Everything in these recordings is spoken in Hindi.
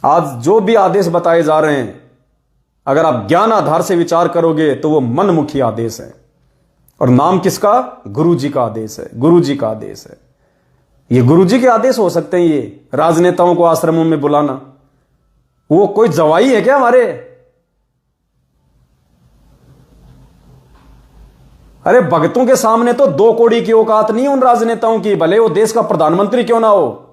आज जो भी आदेश बताए जा रहे हैं, अगर आप ज्ञान आधार से विचार करोगे तो वो मनमुखी आदेश है। और नाम किसका? गुरु जी का आदेश है, गुरु जी का आदेश है। ये गुरु जी के आदेश हो सकते हैं ये राजनेताओं को आश्रमों में बुलाना? वो कोई जवाई है क्या हमारे? अरे भगतों के सामने तो 2 कौड़ी की औकात नहीं है उन राजनेताओं की, भले वो देश का प्रधानमंत्री क्यों ना हो।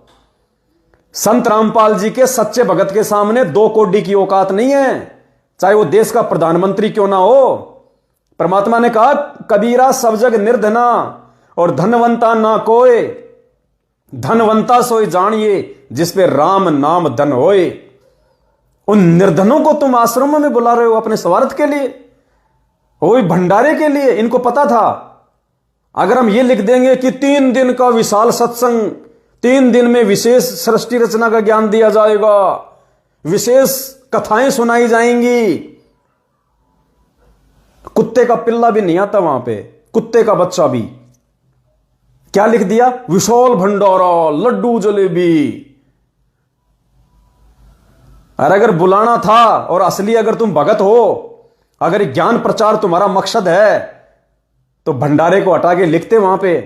संत रामपाल जी के सच्चे भगत के सामने 2 कौड़ी की औकात नहीं है, चाहे वो देश का प्रधानमंत्री क्यों ना हो। परमात्मा ने कहा, कबीरा सब जग निर्धना और धनवंता ना कोय, धनवंता सोई जानिए जिस पे राम नाम धन होए। उन निर्धनों को तुम आश्रमों में बुला रहे हो अपने स्वार्थ के लिए, वो भी भंडारे के लिए। इनको पता था अगर हम ये लिख देंगे कि 3 दिन का विशाल सत्संग, 3 दिन में विशेष सृष्टि रचना का ज्ञान दिया जाएगा, विशेष कथाएं सुनाई जाएंगी, कुत्ते का पिल्ला भी नहीं आता वहां पे, कुत्ते का बच्चा भी। क्या लिख दिया? विशाल भंडारा, लड्डू जलेबी। और अगर बुलाना था और असली अगर तुम भगत हो, अगर ज्ञान प्रचार तुम्हारा मकसद है, तो भंडारे को हटा के लिखते वहां पे।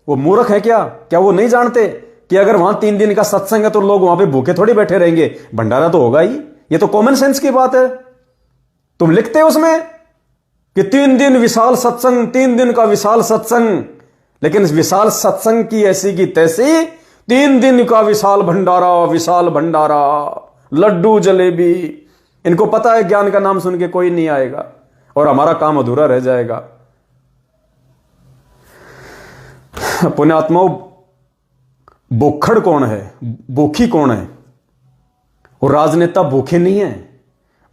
वो मूर्ख है क्या? क्या वो नहीं जानते कि अगर वहां 3 दिन का सत्संग है तो लोग वहां पे भूखे थोड़ी बैठे रहेंगे, भंडारा तो होगा ही। ये तो कॉमन सेंस की बात है। तुम लिखते हो उसमें कि 3 दिन विशाल सत्संग, 3 दिन का विशाल सत्संग, लेकिन विशाल सत्संग की ऐसी की तैसी 3 दिन का विशाल भंडारा, विशाल भंडारा, लड्डू जलेबी। इनको पता है ज्ञान का नाम सुन के कोई नहीं आएगा और हमारा काम अधूरा रह जाएगा। पुण्यात्माओं, भूखड़ कौन है? भूखी कौन है? वो राजनेता भूखे नहीं है,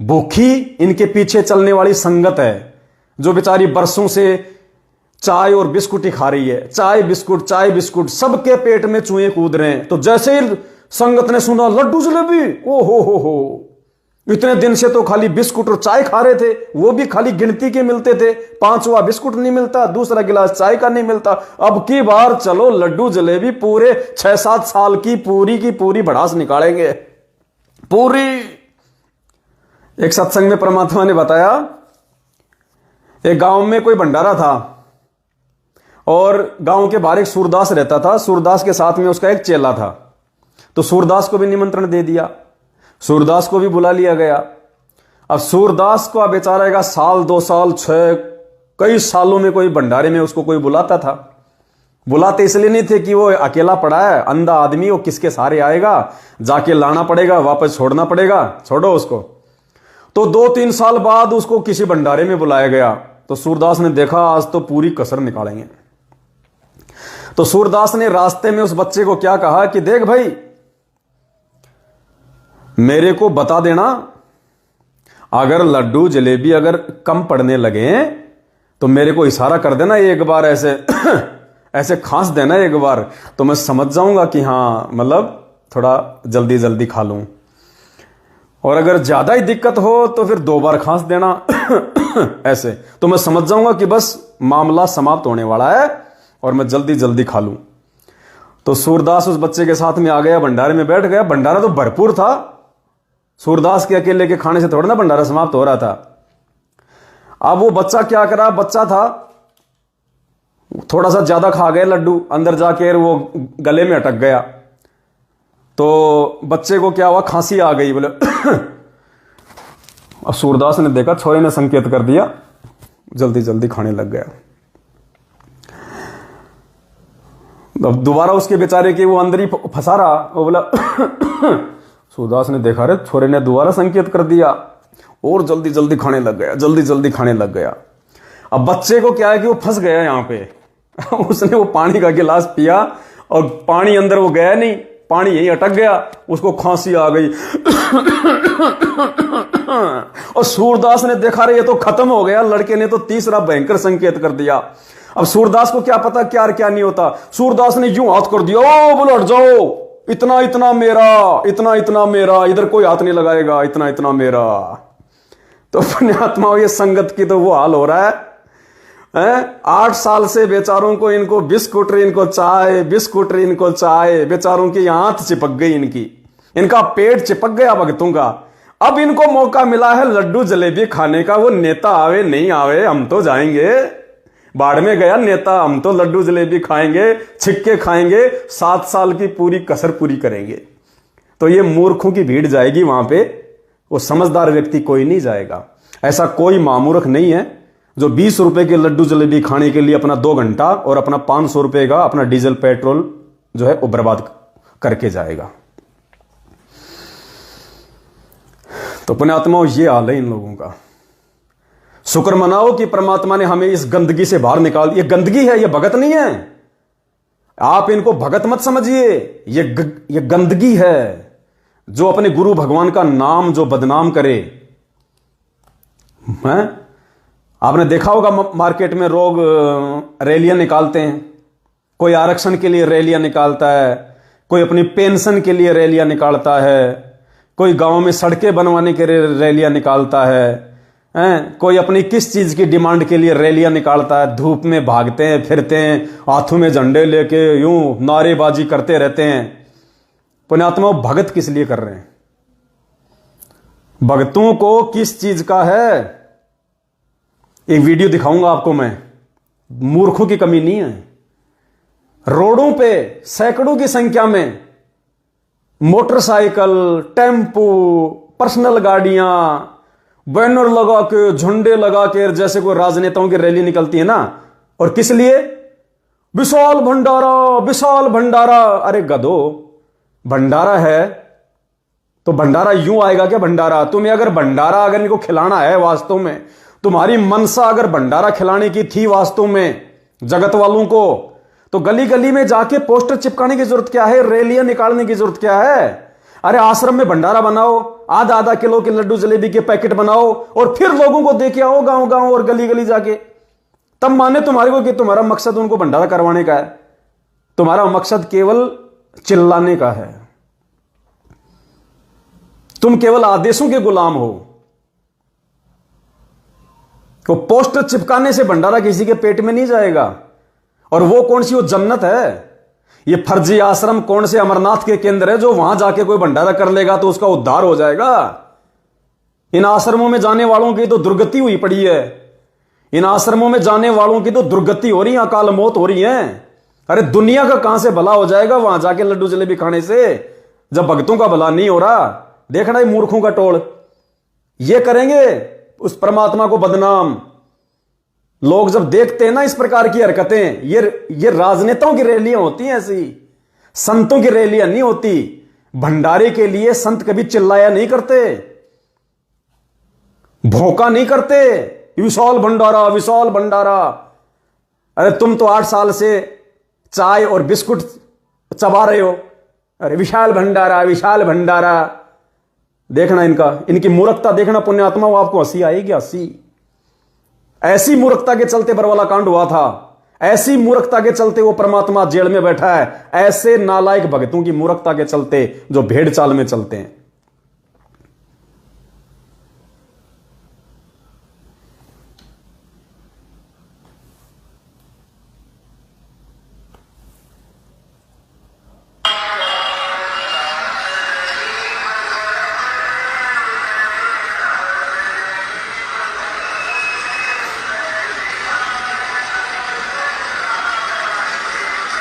भूखी इनके पीछे चलने वाली संगत है, जो बेचारी बरसों से चाय और बिस्कुट ही खा रही है। चाय बिस्कुट, चाय बिस्कुट, सबके पेट में चूहे कूद रहे हैं। तो जैसे ही संगत ने सुना लड्डू जलेबी, ओ हो, इतने दिन से तो खाली बिस्कुट और चाय खा रहे थे, वो भी खाली गिनती के मिलते थे, 5वां बिस्कुट नहीं मिलता, दूसरा गिलास चाय का नहीं मिलता। अब की बार चलो लड्डू जलेबी, पूरे 6-7 साल की पूरी भड़ास निकालेंगे पूरी। एक सत्संग में परमात्मा ने बताया, एक गांव में कोई भंडारा था और गांव के बाहर एक सूरदास रहता था। सूरदास के साथ में उसका एक चेला था। तो सूरदास को भी निमंत्रण दे दिया, सूरदास को भी बुला लिया गया। अब सूरदास को बेचारा का 1 2 साल 6 कई सालों में कोई भंडारे में उसको कोई बुलाता था। बुलाते इसलिए नहीं थे कि वो अकेला पड़ा है, अंधा आदमी, वो किसके सहारे आएगा, जाके लाना पड़ेगा, वापस छोड़ना पड़ेगा, छोड़ो उसको। तो 2-3 साल बाद उसको किसी भंडारे में बुलाया गया। तो सूरदास ने देखा आज तो पूरी कसर निकालेंगे। तो सूरदास ने रास्ते में उस बच्चे को क्या कहा कि देख भाई, मेरे को बता देना, अगर लड्डू जलेबी अगर कम पड़ने लगे तो मेरे को इशारा कर देना एक बार, ऐसे ऐसे खांस देना एक बार, तो मैं समझ जाऊंगा कि हाँ, मतलब थोड़ा जल्दी जल्दी खा लूं। और अगर ज्यादा ही दिक्कत हो तो फिर 2 बार खांस देना ऐसे, तो मैं समझ जाऊंगा कि बस मामला समाप्त होने वाला है और मैं जल्दी जल्दी खा लूं। तो सूरदास उस बच्चे के साथ में आ गया, भंडारे में बैठ गया। भंडारा तो भरपूर था, सूरदास के अकेले के खाने से थोड़ा ना भंडारा समाप्त हो रहा था। अब वो बच्चा क्या करा, बच्चा था, थोड़ा सा ज्यादा खा गया लड्डू, अंदर जाके वो गले में अटक गया। तो बच्चे को क्या हुआ, खांसी आ गई बोले। अब सूरदास ने देखा, छोरे ने संकेत कर दिया, जल्दी जल्दी खाने लग गया। अब दोबारा उसके बेचारे के वो अंदर ही फंसा रहा, वो बोला। सूरदास ने देखा, रे छोरे ने दोबारा संकेत कर दिया और जल्दी जल्दी खाने लग गया, जल्दी जल्दी खाने लग गया। अब बच्चे को क्या है कि वो फंस गया यहां पे। उसने वो पानी का गिलास पिया और पानी अंदर वो गया नहीं, पानी यहीं अटक गया, उसको खांसी आ गई। और सूरदास ने देखा, रे ये तो खत्म हो गया। लड़के ने तो तीसरा भयंकर संकेत कर दिया। अब सूरदास को क्या पता क्या क्या नहीं होता। सूरदास ने यूं हाथ कर दिया, ओ बोलो हट जाओ, इतना इतना मेरा, इतना इतना मेरा, इधर कोई हाथ नहीं लगाएगा, इतना इतना मेरा। तो पुण्यात्माओं, ये संगत की तो वो हाल हो रहा है। 8 साल से बेचारों को, इनको बिस्कुट, इनको चाय, बिस्कुट, इनको चाय, बेचारों की हाथ चिपक गई इनकी। इनका पेट चिपक गया भगतों का। अब इनको मौका मिला है लड्डू जलेबी खाने का। वो नेता आवे नहीं आवे, हम तो जाएंगे। बाढ़ में गया नेता, हम तो लड्डू जलेबी खाएंगे, छिक्के खाएंगे, 7 साल की पूरी कसर पूरी करेंगे। तो ये मूर्खों की भीड़ जाएगी वहां पे, वो समझदार व्यक्ति कोई नहीं जाएगा। ऐसा कोई मामूर्ख नहीं है जो 20 रुपए के लड्डू जलेबी खाने के लिए अपना 2 घंटा और अपना 500 रुपए का अपना डीजल पेट्रोल जो है वो बर्बाद करके जाएगा। तो पुण्यात्माओं, ये हाल है इन लोगों का। शुक्र मनाओ कि परमात्मा ने हमें इस गंदगी से बाहर निकाल। ये गंदगी है, ये भगत नहीं है। आप इनको भगत मत समझिए, ये गंदगी है जो अपने गुरु भगवान का नाम जो बदनाम करे। आपने देखा होगा मार्केट में लोग रैलियां निकालते हैं। कोई आरक्षण के लिए रैलियां निकालता है, कोई अपनी पेंशन के लिए रैलियां निकालता है, कोई गांव में सड़कें बनवाने के लिए रैलियां निकालता है, कोई अपनी किस चीज की डिमांड के लिए रैलियां निकालता है। धूप में भागते हैं, फिरते हैं, हाथों में झंडे लेके यूं नारेबाजी करते रहते हैं। पुण्यात्मा, भगत किस लिए कर रहे हैं? भगतों को किस चीज का है? एक वीडियो दिखाऊंगा आपको मैं। मूर्खों की कमी नहीं है। रोडों पे सैकड़ों की संख्या में मोटरसाइकिल, टेम्पो, पर्सनल गाड़ियां, बैनर लगा के, झंडे लगा के, जैसे कोई राजनेताओं की रैली निकलती है ना। और किस लिए? विशाल भंडारा, विशाल भंडारा। अरे गधो, भंडारा है तो भंडारा यूं आएगा क्या? भंडारा तुम्हें अगर भंडारा अगर इनको खिलाना है, वास्तव में तुम्हारी मनसा अगर भंडारा खिलाने की थी वास्तव में जगत वालों को, तो गली गली में जाके पोस्टर चिपकाने की जरूरत क्या है? रैलियां निकालने की जरूरत क्या है? अरे आश्रम में भंडारा बनाओ, आधा आधा किलो के लड्डू जलेबी के पैकेट बनाओ और फिर लोगों को दे के आओ गांव गांव और गली गली जाके। तब माने तुम्हारे को कि तुम्हारा मकसद उनको भंडारा करवाने का है। तुम्हारा मकसद केवल चिल्लाने का है। तुम केवल आदेशों के गुलाम हो। तो पोस्टर चिपकाने से भंडारा किसी के पेट में नहीं जाएगा। और वो कौन सी वो जन्नत है? ये फर्जी आश्रम कौन से अमरनाथ के केंद्र है जो वहां जाके कोई भंडारा कर लेगा तो उसका उद्धार हो जाएगा? इन आश्रमों में जाने वालों की तो दुर्गति हुई पड़ी है। इन आश्रमों में जाने वालों की तो दुर्गति हो रही है, अकाल मौत हो रही है। अरे दुनिया का कहां से भला हो जाएगा वहां जाके लड्डू जलेबी खाने से, जब भक्तों का भला नहीं हो रहा? देखना ये मूर्खों का टोल, ये करेंगे उस परमात्मा को बदनाम। लोग जब देखते हैं ना इस प्रकार की हरकतें, ये राजनेताओं की रैलियां होती हैं, ऐसी संतों की रैलियां नहीं होती। भंडारे के लिए संत कभी चिल्लाया नहीं करते, भौंका नहीं करते, विशाल भंडारा, विशाल भंडारा। अरे तुम तो 8 साल से चाय और बिस्कुट चबा रहे हो। अरे विशाल भंडारा, विशाल भंडारा। देखना इनकी मूर्खता देखना पुण्यात्मा, वो आपको हंसी आएगी, हंसी। ऐसी मूर्खता के चलते बरवाला कांड हुआ था। ऐसी मूर्खता के चलते वो परमात्मा जेल में बैठा है। ऐसे नालायक भक्तों की मूर्खता के चलते जो भेड़ चाल में चलते हैं।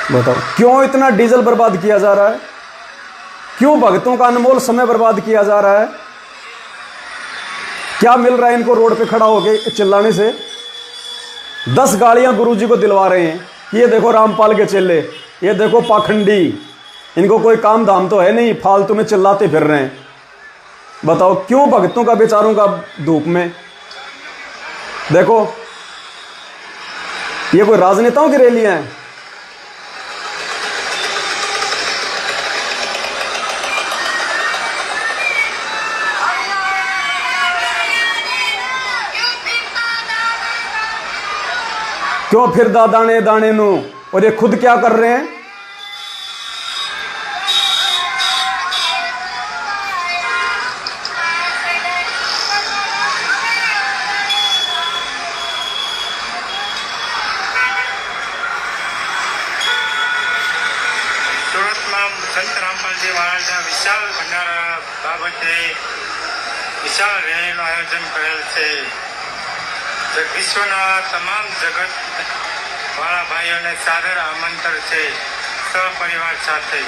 बताओ क्यों इतना डीजल बर्बाद किया जा रहा है? क्यों भक्तों का अनमोल समय बर्बाद किया जा रहा है? क्या मिल रहा है इनको रोड पे खड़ा होके चिल्लाने से? 10 गालियां गुरुजी को दिलवा रहे हैं। ये देखो रामपाल के चेले, ये देखो पाखंडी, इनको कोई काम धाम तो है नहीं, फालतू में चिल्लाते फिर रहे हैं। बताओ क्यों भक्तों का, बेचारों का धूप में? देखो ये कोई राजनेताओं की रैलियां हैं? क्यों फिर दाने दाने नु? और ये खुद क्या कर रहे हैं? सूरत में संत रामपाल जी આજના વિશાળ ભંડારા બાબતે વિશાળ રેલીનું આયોજન કરેલ છે. વિશ્વના તમામ જગત વાળા ભાઈઓને સાદર આમંત્રણ છે સહપરિવાર સાથે.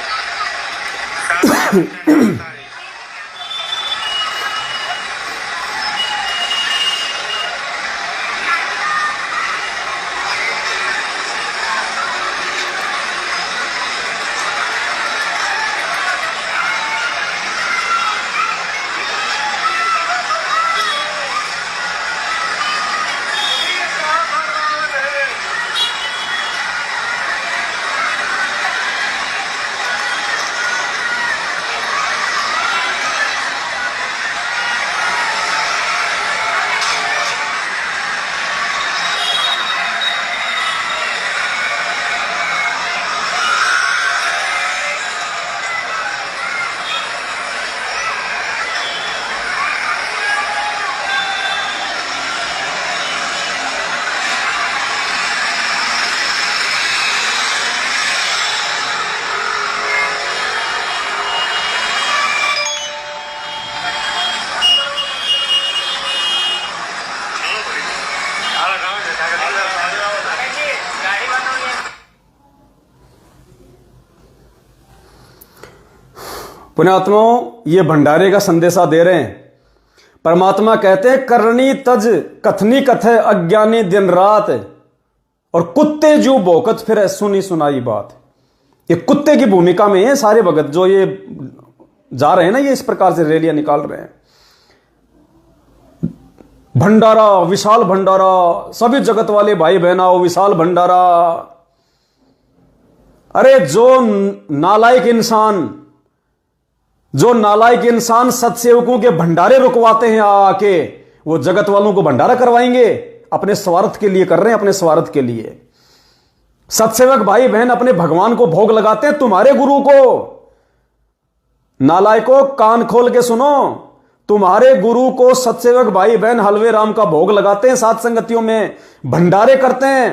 पुण्यात्माओं, ये भंडारे का संदेशा दे रहे हैं. परमात्मा कहते हैं करनी तज कथनी कथे अज्ञानी दिन रात, और कुत्ते जो भौंकत फिरे सुनी सुनाई बात. ये कुत्ते की भूमिका में है सारे भगत जो ये जा रहे हैं ना, ये इस प्रकार से रैलियां निकाल रहे हैं. भंडारा, विशाल भंडारा, सभी जगत वाले भाई बहन आओ, विशाल भंडारा. अरे जो नालायक इंसान सत्सेवकों के भंडारे रुकवाते हैं आके, वो जगत वालों को भंडारा करवाएंगे. अपने स्वार्थ के लिए कर रहे हैं, अपने स्वार्थ के लिए. सत्सेवक भाई बहन अपने भगवान को भोग लगाते हैं, तुम्हारे गुरु को. नालायकों, कान खोल के सुनो, तुम्हारे गुरु को सत्सेवक भाई बहन हलवे राम का भोग लगाते हैं, सात संगतियों में भंडारे करते हैं.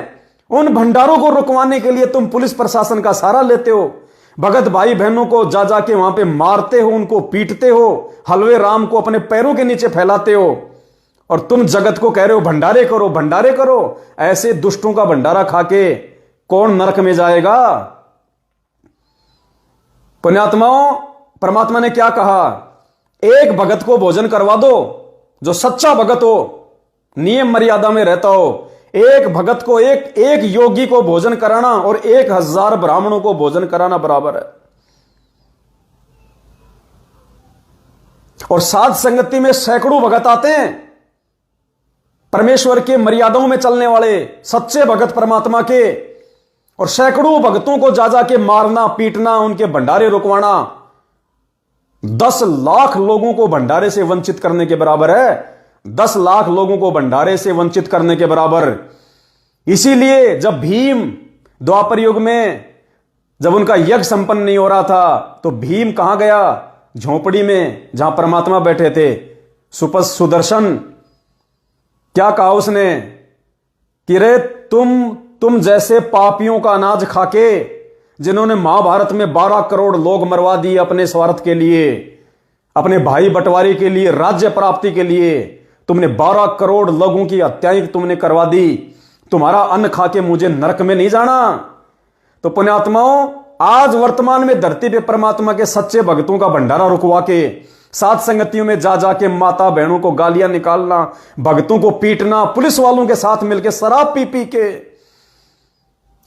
उन भंडारों को रुकवाने के लिए तुम पुलिस प्रशासन का सहारा लेते हो. भगत भाई बहनों को जा जाके वहां पे मारते हो, उनको पीटते हो, हलवे राम को अपने पैरों के नीचे फैलाते हो, और तुम जगत को कह रहे हो भंडारे करो, भंडारे करो. ऐसे दुष्टों का भंडारा खाके कौन नरक में जाएगा? पुण्यात्माओं, परमात्मा ने क्या कहा? एक भगत को भोजन करवा दो जो सच्चा भगत हो, नियम मर्यादा में रहता हो. एक भगत को, एक योगी को भोजन कराना और 1000 ब्राह्मणों को भोजन कराना बराबर है. और साध संगति में सैकड़ों भगत आते हैं, परमेश्वर के मर्यादाओं में चलने वाले सच्चे भगत परमात्मा के, और सैकड़ों भगतों को जा जाके मारना, पीटना, उनके भंडारे रुकवाना 10 लाख लोगों को भंडारे से वंचित करने के बराबर है. 10 लाख लोगों को भंडारे से वंचित करने के बराबर. इसीलिए जब भीम द्वापर युग में जब उनका यज्ञ संपन्न नहीं हो रहा था, तो भीम कहां गया? झोपड़ी में जहां परमात्मा बैठे थे. सुदर्शन क्या कहा उसने कि रे तुम जैसे पापियों का अनाज खाके, जिन्होंने महाभारत में 12 करोड़ लोग मरवा दिए अपने स्वार्थ के लिए, अपने भाई बंटवारे के लिए, राज्य प्राप्ति के लिए, तुमने 12 करोड़ लोगों की हत्याएं तुमने करवा दी. तुम्हारा अन्न खा के मुझे नरक में नहीं जाना. तो पुण्यात्माओं, आज वर्तमान में धरती पे परमात्मा के सच्चे भक्तों का भंडारा रुकवा के, सात संगतियों में जा जाके माता बहनों को गालियां निकालना, भक्तों को पीटना, पुलिस वालों के साथ मिलकर शराब पी पी के,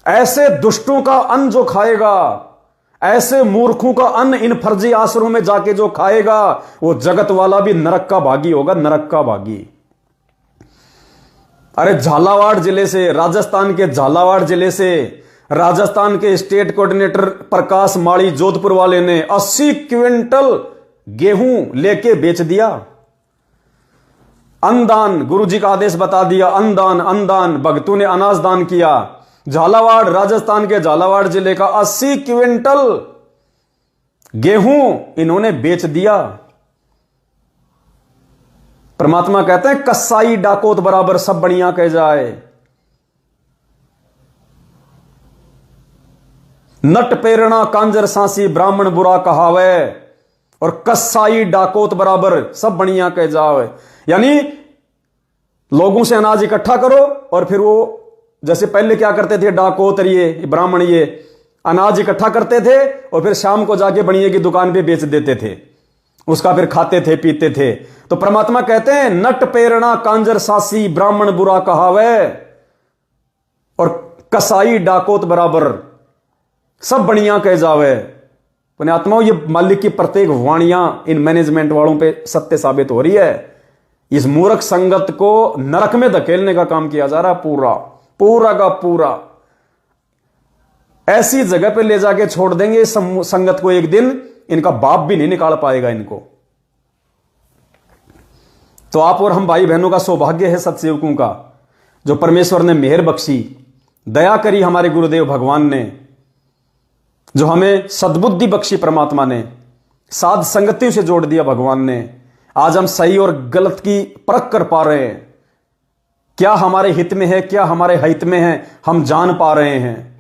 ऐसे दुष्टों का अन्न जो खाएगा, ऐसे मूर्खों का अन्न इन फर्जी आश्रमों में जाके जो खाएगा, वो जगत वाला भी नरक का भागी होगा, नरक का भागी. अरे झालावाड़ जिले से, राजस्थान के झालावाड़ जिले से, राजस्थान के स्टेट कोऑर्डिनेटर प्रकाश माड़ी जोधपुर वाले ने 80 क्विंटल गेहूं लेके बेच दिया. अन्नदान, गुरुजी का आदेश बता दिया, अन्नदान, भक्तों ने अनाज दान किया. झालावाड़, राजस्थान के झालावाड़ जिले का 80 क्विंटल गेहूं इन्होंने बेच दिया. परमात्मा कहते हैं कसाई डाकोत बराबर सब बढ़िया कह जाए. नट पेरणा कांजर सांसी ब्राह्मण बुरा कहावे, और कसाई डाकोत बराबर सब बढ़िया कह जावे। यानी लोगों से अनाज इकट्ठा करो और फिर वो जैसे पहले क्या करते थे, डाकोत ये ब्राह्मण ये अनाज इकट्ठा करते थे और फिर शाम को जाके बढ़िया की दुकान पे बेच देते थे, उसका फिर खाते थे पीते थे। तो परमात्मा कहते हैं नट पेरणा कांजर सासी ब्राह्मण बुरा कहावे, और कसाई डाकोत बराबर सब बढ़िया कह जावे। पुण्यात्माओं, ये मालिक की प्रत्येक वाणियां इन मैनेजमेंट वालों पे सत्य साबित हो रही है। इस मूर्ख संगत को नरक में धकेलने का काम किया जा रहा है, पूरा का पूरा ऐसी जगह पे ले जाके छोड़ देंगे इस संगत को, एक दिन इनका बाप भी नहीं निकाल पाएगा इनको। तो आप और हम भाई बहनों का सौभाग्य है सत्सेवकों का, जो परमेश्वर ने मेहर बख्शी, दया करी हमारे गुरुदेव भगवान ने, जो हमें सद्बुद्धि बख्शी परमात्मा ने, साध संगतियों से जोड़ दिया भगवान ने। आज हम सही और गलत की परख कर पा रहे हैं, क्या हमारे हित में है क्या हमारे हित में है हम जान पा रहे हैं।